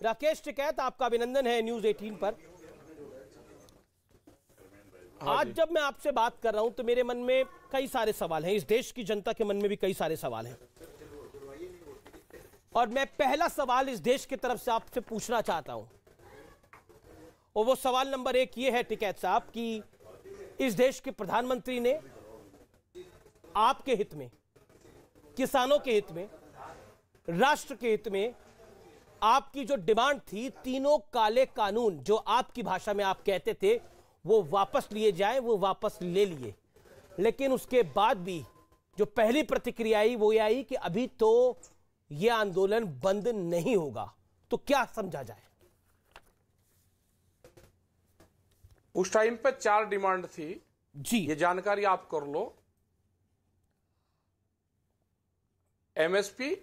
राकेश टिकैत, आपका अभिनंदन है न्यूज 18 पर। आज जब मैं आपसे बात कर रहा हूं तो मेरे मन में कई सारे सवाल हैं, इस देश की जनता के मन में भी कई सारे सवाल हैं, और मैं पहला सवाल इस देश की तरफ से आपसे पूछना चाहता हूं, और वो सवाल नंबर 1 ये है टिकैत साहब कि इस देश के प्रधानमंत्री ने आपके हित में, किसानों के हित में, राष्ट्र के हित में आपकी जो डिमांड थी, तीनों काले कानून जो आपकी भाषा में आप कहते थे वो वापस लिए जाएं, वो वापस ले लिए। लेकिन उसके बाद भी जो पहली प्रतिक्रिया आई वो ये आई कि अभी तो यह आंदोलन बंद नहीं होगा। तो क्या समझा जाए? उस टाइम पे 4 डिमांड थी जी, ये जानकारी आप कर लो। एमएसपी,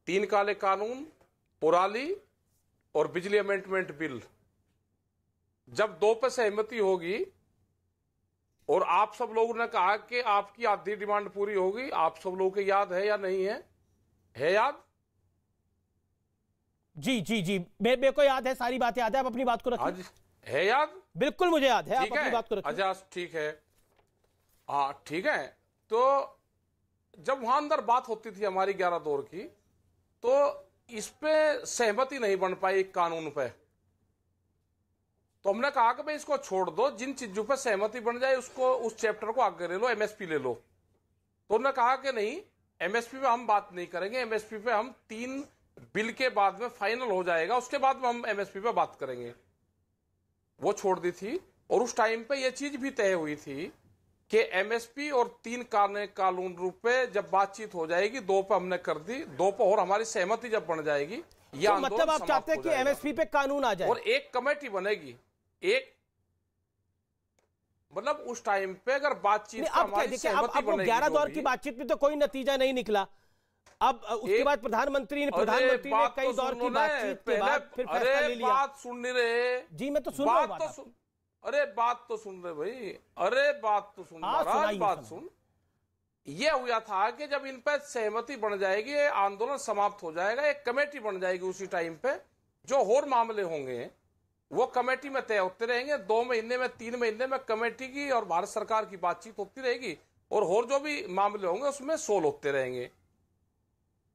3 काले कानून, पुराली और बिजली अमेंडमेंट बिल। जब 2 पे सहमति होगी और आप सब लोगों ने कहा कि आपकी आधी डिमांड पूरी होगी, आप सब लोगों को याद है या नहीं है? है याद? जी जी जी, मेरे को याद है, सारी बात याद है। आप अपनी बात को रखिए। आज है याद? बिल्कुल मुझे याद है, आप ठीक अपनी है, बात को रखिए। अच्छा ठीक है, हाँ ठीक है। तो जब वहां अंदर बात होती थी हमारी 11 दौर की, तो इस पे सहमति नहीं बन पाई एक कानून पे। तो हमने कहा कि भाई इसको छोड़ दो, जिन चीजों पे सहमति बन जाए उसको, उस चैप्टर को आगे ले लो, एमएसपी ले लो। तो उन्होंने कहा कि नहीं, एमएसपी पे हम बात नहीं करेंगे, एमएसपी पे हम 3 बिल के बाद में फाइनल हो जाएगा, उसके बाद में हम एमएसपी पे बात करेंगे। वो छोड़ दी थी। और उस टाइम पे ये चीज भी तय हुई थी कि एमएसपी और 3 कानून रूप पे जब बातचीत हो जाएगी, 2 पे हमने कर दी, 2 पे और हमारी सहमति जब बन जाएगी, तो मतलब आप चाहते हैं कि एमएसपी पे कानून आ जाए और एक कमेटी बनेगी। एक मतलब उस टाइम पे अगर बातचीत हमारी सहमति बनेगी, 11 दौर की बातचीत में तो कोई नतीजा नहीं निकला। अब उसके बाद प्रधानमंत्री ने कई दौर की बातचीत के बाद फिर फैसला ले लिया। बात सुन नहीं रहे जी, मैं तो सुन रहा हूं। अरे बात तो सुन रहे भाई, अरे बात तो सुन महाराज, बात सुन। ये हुआ था कि जब इन पर सहमति बन जाएगी, आंदोलन समाप्त हो जाएगा, एक कमेटी बन जाएगी उसी टाइम पे, जो और मामले होंगे वो कमेटी में तय होते रहेंगे। 2 महीने में, 3 महीने में कमेटी की और भारत सरकार की बातचीत होती रहेगी, और जो भी मामले होंगे उसमें सोल्व होते रहेंगे।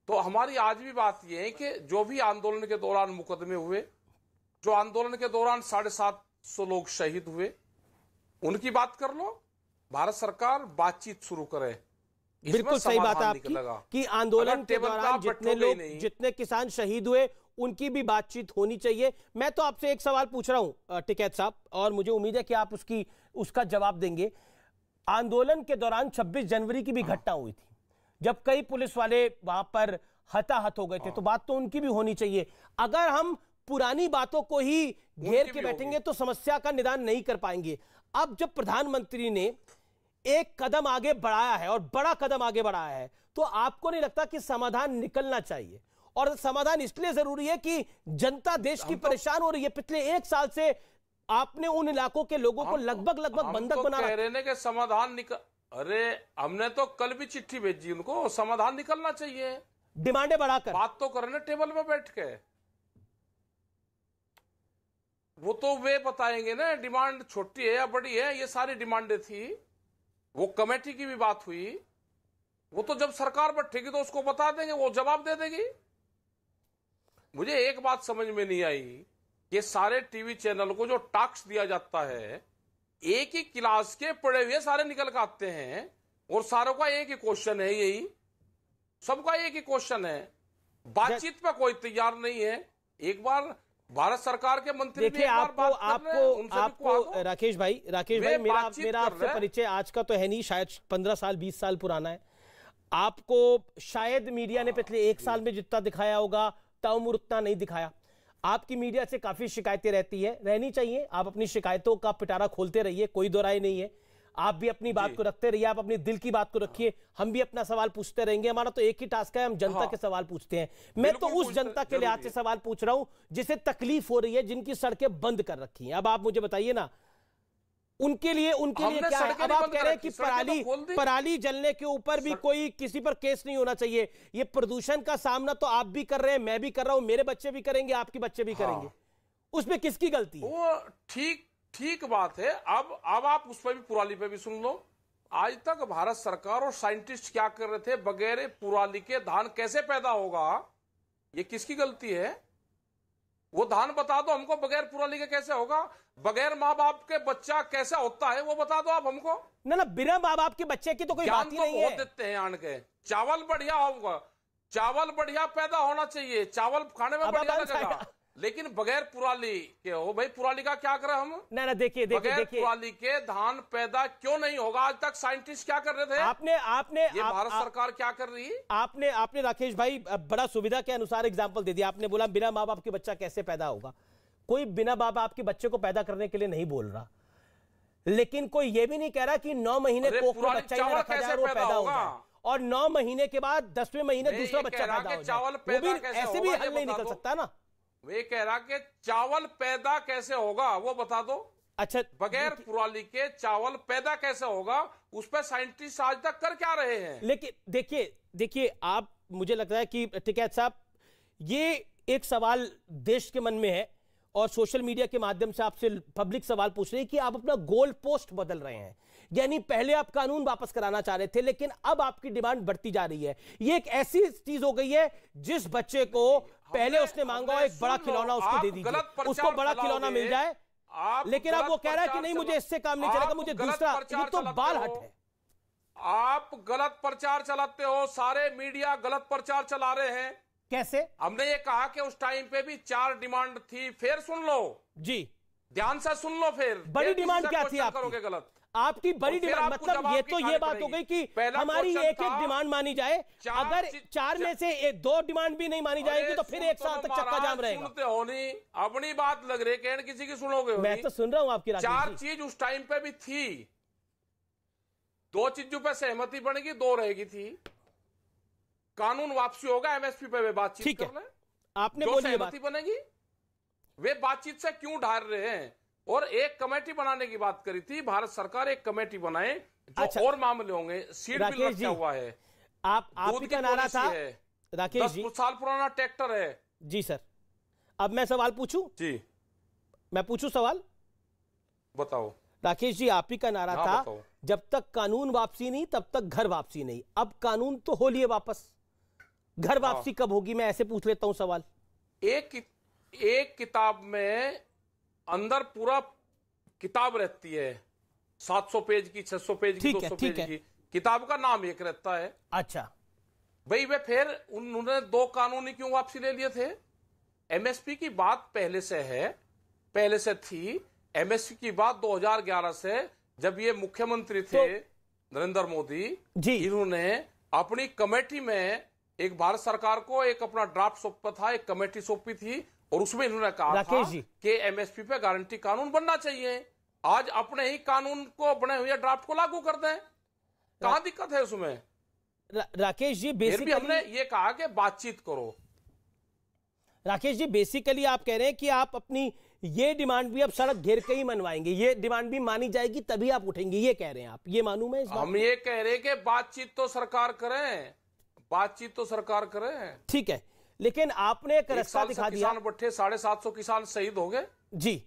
तो हमारी आज भी बात यह है कि जो भी आंदोलन के दौरान मुकदमे हुए, जो आंदोलन के दौरान 750 लोग शहीद हुए, उनकी बात कर लो। भारत सरकार बातचीत शुरू करे। बिल्कुल सही बात है आपकी कि आंदोलन के दौरान जितने किसान शहीद हुए उनकी भी बातचीत होनी चाहिए। मैं तो आपसे एक सवाल पूछ रहा हूं टिकैत साहब, और मुझे उम्मीद है कि आप उसका जवाब देंगे। आंदोलन के दौरान 26 जनवरी की भी घटना हुई थी, जब कई पुलिस वाले वहां पर हताहत हो गए थे, तो बात तो उनकी भी होनी चाहिए। अगर हम पुरानी बातों को ही घेर के बैठेंगे तो समस्या का निदान नहीं कर पाएंगे। अब जब प्रधानमंत्री ने एक कदम आगे बढ़ाया है, और बड़ा कदम आगे बढ़ाया है, तो आपको नहीं लगता कि समाधान निकलना चाहिए? और समाधान इसलिए जरूरी है कि जनता देश की परेशान हो रही है। पिछले 1 साल से आपने उन इलाकों के लोगों को लगभग बंधक बना रखा है। के समाधान निकल, अरे हमने तो कल भी चिट्ठी भेजी उनको, समाधान निकलना चाहिए, डिमांडें बढ़ाकर बात तो करने टेबल में बैठ के। वो तो वे बताएंगे ना डिमांड छोटी है या बड़ी है। ये सारी डिमांडें थी, वो कमेटी की भी बात हुई, वो तो जब सरकार बैठेगी तो उसको बता देंगे, वो जवाब दे देगी। मुझे एक बात समझ में नहीं आई कि सारे टीवी चैनल को जो टास्क दिया जाता है, एक ही क्लास के पढ़े हुए सारे निकल के आते हैं, और सारों का एक ही क्वेश्चन है, यही सबका एक ही क्वेश्चन है। बातचीत पे कोई तैयार नहीं है। एक बार भारत सरकार के मंत्री देखिए, आपको राकेश भाई मेरा आपसे परिचय आज का तो है नहीं, शायद 15 साल 20 साल पुराना है। आपको शायद मीडिया ने पिछले 1 साल में जितना दिखाया होगा, ताउम्र उतना नहीं दिखाया। आपकी मीडिया से काफी शिकायतें रहनी चाहिए। आप अपनी शिकायतों का पिटारा खोलते रहिए, कोई दो राय नहीं है। आप भी अपनी बात को रखते रहिए, आप अपने दिल की बात को रखिए। हम भी अपना सवाल पूछते रहेंगे, हमारा तो एक ही टास्क है, हम जनता के सवाल पूछते हैं। मैं तो उस जनता के लिहाज से सवाल पूछ रहा हूं जिसे तकलीफ हो रही है, जिनकी सड़कें बंद कर रखी हैं। अब आप मुझे बताइए ना, उनके लिए क्या है? अब आप कह रहे हैं कि पराली जलने के ऊपर भी कोई किसी पर केस नहीं होना चाहिए। ये प्रदूषण का सामना तो आप भी कर रहे हैं, मैं भी कर रहा हूं, मेरे बच्चे भी करेंगे, आपके बच्चे भी करेंगे। उसमें किसकी गलती है? वो ठीक बात है। अब आप उस पर भी, पुराली पे भी सुन लो। आज तक भारत सरकार और साइंटिस्ट क्या कर रहे थे, बगैर पुराली के धान कैसे पैदा होगा, ये किसकी गलती है? वो धान बता दो हमको, बगैर पुराली के कैसे होगा। बगैर माँ बाप के बच्चा कैसा होता है वो बता दो आप हमको। ना बिना माँ बाप के बच्चे की तो कोई बात ही नहीं है। देते हैं आन के, चावल बढ़िया होगा, चावल बढ़िया पैदा होना चाहिए, चावल खाने में बढ़िया लगेगा, लेकिन बगैर पुराली के हो भाई। पुराली का क्या करें हम? ना देखिए बगैर पुराली के धान पैदा क्यों नहीं होगा? आज तक साइंटिस्ट क्या कर रहे थे? आपने ये भारत सरकार क्या कर रही है? आपने राकेश भाई बड़ा सुविधा के अनुसार एग्जांपल दे दिया। आपने बोला बिना माँ बाप के बच्चा कैसे पैदा होगा। कोई बिना माँ बाप के बच्चे को पैदा करने के लिए नहीं बोल रहा, लेकिन कोई ये भी नहीं कह रहा कि 9 महीने कोख में बच्चा ही रखा जाए वो पैदा होगा और 9 महीने के बाद 10वें महीने दूसरा बच्चा पैदा हो जाए। वो भी ऐसे भी हल नहीं निकल सकता ना। वे कह रहा कि चावल पैदा कैसे होगा वो बता दो। अच्छा, बगैर पुराली के चावल पैदा कैसे होगा, उस पर साइंटिस्ट आज तक कर क्या रहे हैं? लेकिन देखिए आप, मुझे लगता है कि टिकैत साहब, ये एक सवाल देश के मन में है और सोशल मीडिया के माध्यम से आपसे पब्लिक सवाल पूछ रही है कि आप अपना गोल पोस्ट बदल रहे हैं। यानी पहले आप कानून वापस कराना चाह रहे थे, लेकिन अब आपकी डिमांड बढ़ती जा रही है। ये एक ऐसी चीज हो गई है, जिस बच्चे को पहले उसने मांगा एक बड़ा खिलौना उसको दे दीजिए, उसको बड़ा खिलौना मिल जाए, लेकिन अब वो कह रहा है कि नहीं मुझे इससे काम नहीं चलेगा, मुझे दूसरा। ये तो बाल हट है। आप गलत प्रचार चलाते हो, सारे मीडिया गलत प्रचार चला रहे हैं। कैसे? हमने ये कहा कि उस टाइम पे भी 4 डिमांड थी, फिर सुन लो जी, ध्यान से सुन लो। फिर बड़ी डिमांड क्या थी आपकी? करोगे गलत। आपकी बड़ी डिमांड मतलब ये तो ये बात हो गई कि हमारी एक डिमांड मानी जाए। अगर 4 में से 2 डिमांड भी नहीं मानी जाएगी तो फिर 1 साल तक चक्का जाम रहेगा। सुनते हो नहीं, अपनी बात लग रही है, किसी की सुनोगे? मैं तो सुन रहा हूं आपकी। 4 चीज उस टाइम पे भी थी, 2 चीजों पे सहमति बनेगी, 2 रहेगी थी। कानून वापसी होगा, एमएसपी पे वे बातचीत कर ले, आपने जो सहमति बनेगी वे बातचीत से क्यों ढार रहे हैं? और एक कमेटी बनाने की बात करी थी भारत सरकार, एक कमेटी बनाए जो अच्छा, और मामले होंगे। सीट बिल रखा हुआ है, आप ही का नारा था राकेश जी। 10 साल पुराना ट्रैक्टर है जी सर। अब मैं सवाल पूछूं जी? मैं पूछूं सवाल? बताओ राकेश जी, आप ही का नारा था जब तक कानून वापसी नहीं तब तक घर वापसी नहीं। अब कानून तो हो लिए वापस, घर वापसी कब होगी? मैं ऐसे पूछ लेता हूं सवाल। एक किताब में अंदर पूरा किताब रहती है, 700 पेज की, 600 पेज की, 200 पेज की। किताब का नाम एक रहता है। अच्छा भाई, वे फिर उन्होंने 2 कानूनी क्यों वापसी ले लिए थे? एमएसपी की बात पहले से है, पहले से थी। एमएसपी की बात 2011 से, जब ये मुख्यमंत्री थे नरेंद्र मोदी जी, इन्होंने अपनी कमेटी में एक भारत सरकार को एक अपना ड्राफ्ट सौंपा था, एक कमेटी सौंपी थी, और उसमें इन्होंने कहा था कि एमएसपी पे गारंटी कानून बनना चाहिए। आज अपने ही कानून को, बने हुए ड्राफ्ट को लागू कर दें, कहां दिक्कत है उसमें? राकेश जी, बेसिकली हमने ये कहा कि बातचीत करो। राकेश जी, बेसिकली आप कह रहे हैं कि आप अपनी ये डिमांड भी अब सड़क घेर के ही मनवाएंगे, ये डिमांड भी मानी जाएगी तभी आप उठेंगे, ये कह रहे हैं आप? ये मानूं मैं इस बात? हम ये कह रहे हैं कि बातचीत तो सरकार करें, बातचीत तो सरकार करें। ठीक है, लेकिन आपने एक रास्ता दिखा दिया। किसान बैठे, 750 किसान शहीद हो गए जी,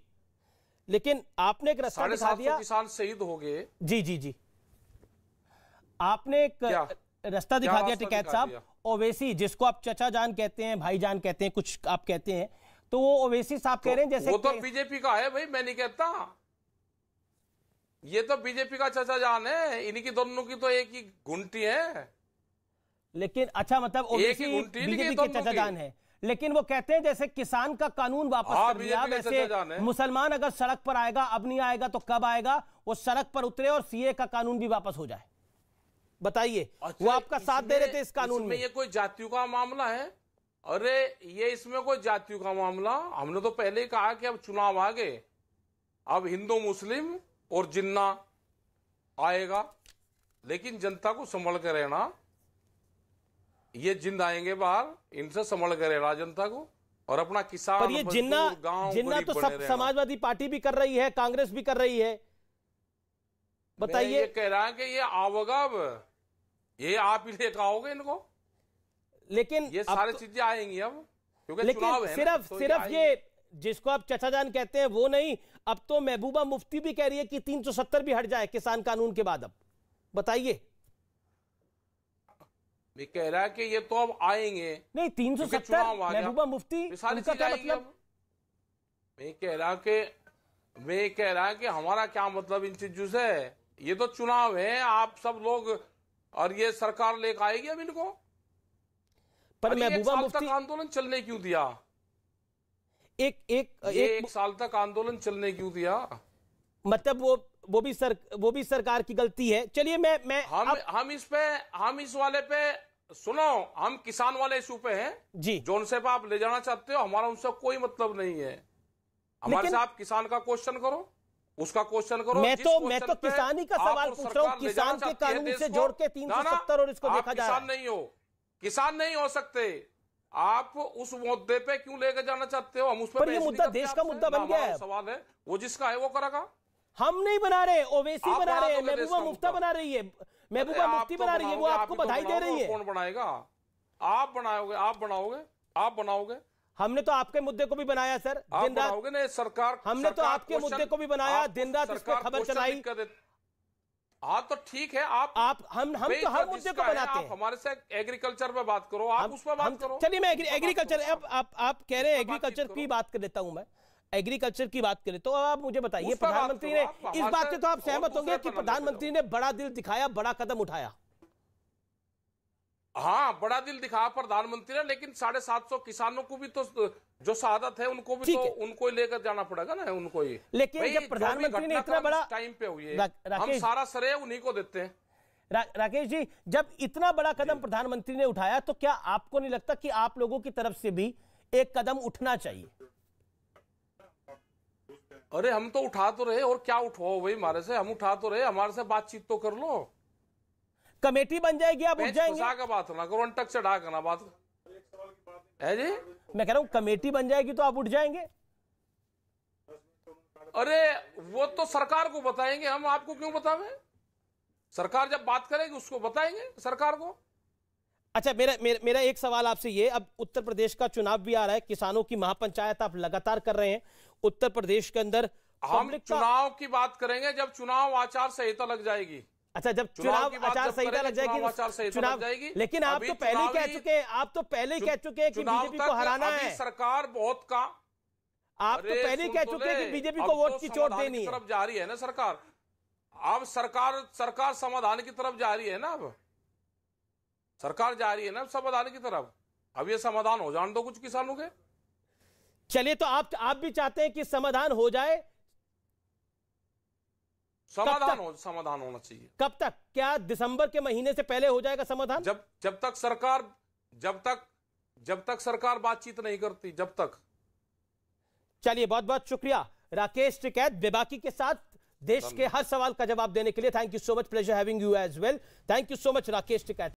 लेकिन आपने एक रास्ता दिखा दिया। 750 किसान शहीद हो गए जी जी जी। आपने एक रास्ता दिखा दिया टिकैत साहब। ओवैसी, जिसको आप चचा जान कहते हैं, भाई जान कहते हैं, कुछ आप कहते हैं, तो वो ओवैसी साहब कह रहे हैं जैसे वो तो बीजेपी का है भाई, मैं नहीं कहता। ये तो बीजेपी का चचा जान है, इनकी दोनों की तो एक ही घुंटी है। लेकिन अच्छा, मतलब ओवैसी बीजेपी के चचा जान है, लेकिन वो कहते हैं जैसे किसान का कानून वापस कर दिया, वैसे मुसलमान अगर सड़क पर आएगा, अब नहीं आएगा तो कब आएगा, वो सड़क पर उतरे और सीए का कानून भी वापस हो जाए। बताइए। अच्छा, वो आपका साथ दे रहे थे इस कानून में। ये कोई जातियों का मामला है? अरे ये इसमें कोई जातियों का मामला, हमने तो पहले ही कहा कि अब चुनाव आ गए, अब हिंदू मुस्लिम और जिन्ना आएगा, लेकिन जनता को संभल कर रहना। ये जिंद आएंगे बाहर, इनसे संभल कर रहना जनता को, और अपना किसान। पर ये जिन्ना तो सब समाजवादी पार्टी भी कर रही है, कांग्रेस भी कर रही है। बताइए। ये कह रहा है कि ये आओगा, ये आप ही लेकर आओगे इनको, लेकिन ये सारी चीजें आएंगी अब, क्योंकि लेकिन चुनाव है सिर्फ ये जिसको आप चचा जान कहते हैं वो नहीं, अब तो महबूबा मुफ्ती भी कह रही है कि 370 भी हट जाए किसान कानून के बाद। अब बताइए। मैं कह रहा है कि ये तो अब आएंगे नहीं, 370 महबूबा मुफ्ती उनका क्या मतलब? मैं कह रहा कि हमारा क्या मतलब इन चीजों से? ये तो चुनाव है, आप सब लोग, और ये सरकार लेकर आएगी अब इनको। पर महबूबा मुफ्ती आंदोलन चलने क्यों दिया? एक साल तक आंदोलन चलने क्यों दिया? मतलब वो भी सरकार की गलती है। चलिए हम इस वाले पे सुनो, हम किसान वाले इशू पे हैं जी, जो उनसे आप ले जाना चाहते हो, हमारा उनसे कोई मतलब नहीं है। हमारे साथ किसान का क्वेश्चन करो, उसका क्वेश्चन करो। मैं तो किसानी का सवाल पूछ रहा हूँ, किसान के कानून से जोड़ के 370 और इसको देखा जा रहा है। किसान नहीं हो सकते, आप उस मुद्दे पे क्यों लेकर जाना चाहते हो? हम उस पर ये मुद्दा देश का मुद्दा बन गया है। सवाल है, वो जिसका है वो करेगा। हम नहीं बना रहे, ओवैसी बना रहे हैं, महबूबा मुफ्ता बना रही है, महबूबा मुफ्ती बना रही है, वो आपको बधाई दे रही है। कौन बनाएगा? आप बनाओगे। हमने तो आपके मुद्दे को भी बनाया सर, दिन रात सरकार, हमने तो आपके मुद्दे को भी बनाया, दिन रात इस पर खबर चलाई। हाँ तो ठीक है, हम तो हर मुद्दे को बनाते हैं। हमारे से एग्रीकल्चर पे बात करो, आप उस पर बात करो। चलिए मैं एग्रीकल्चर, अब आप कह रहे हैं एग्रीकल्चर की बात कर लेता हूं, मैं एग्रीकल्चर की बात करें तो आप मुझे बताइए, प्रधानमंत्री ने इस बात से तो आप सहमत होंगे कि प्रधानमंत्री ने बड़ा दिल दिखाया, बड़ा कदम उठाया। हाँ, बड़ा दिल दिखाया प्रधानमंत्री ने, लेकिन 750 किसानों को भी तो जो शहादत है उनको भी तो उनको लेकर जाना पड़ेगा ना, उनको ही। लेकिन जब प्रधानमंत्री ने इतना बड़ा टाइम पे हुई है, हम सारा श्रेय उन्हीं को देते हैं। राकेश जी, जब इतना बड़ा कदम प्रधानमंत्री ने उठाया तो क्या आपको नहीं लगता कि आप लोगों की तरफ से भी एक कदम उठना चाहिए? अरे हम तो उठा तो रहे, और क्या उठाओ भाई हमारे से, हम उठा तो रहे, हमारे से बातचीत तो कर लो। कमेटी बन जाएगी, आप उठ जाएंगे? का बात ना करो, अंटक से ढाक ना बात है जी। मैं कह रहा हूं कमेटी बन जाएगी तो आप उठ जाएंगे? अरे वो तो सरकार को बताएंगे, हम आपको क्यों बतावें? सरकार जब बात करेगी उसको बताएंगे सरकार को। अच्छा, मेरा एक सवाल आपसे ये, अब उत्तर प्रदेश का चुनाव भी आ रहा है, किसानों की महापंचायत आप लगातार कर रहे हैं उत्तर प्रदेश के अंदर। हम चुनाव की बात करेंगे जब चुनाव आचार संहिता लग जाएगी। अच्छा, जब चुनाव आचार संहिता लग जाएगी, चुनाव, लेकिन आप तो पहले ही कह चुके हैं, कि बीजेपी को हराना है। सरकार बहुत का, आप तो पहले ही कह चुके हैं कि बीजेपी को वोट की चोट देनी है। तरफ जा रही है ना सरकार, अब सरकार समाधान की तरफ जा रही है ना, अब सरकार जा रही है ना समाधान की तरफ। अब ये समाधान हो जाने दो कुछ किसानों के। चलिए, तो आप भी चाहते हैं कि समाधान हो जाए? समाधान होना चाहिए। कब तक? क्या दिसंबर के महीने से पहले हो जाएगा समाधान? जब तक सरकार बातचीत नहीं करती, जब तक। चलिए, बहुत बहुत शुक्रिया राकेश टिकैत, बेबाकी के साथ देश के हर सवाल का जवाब देने के लिए। Thank you so much, pleasure having you as well. Thank you so much Rakesh Tikait.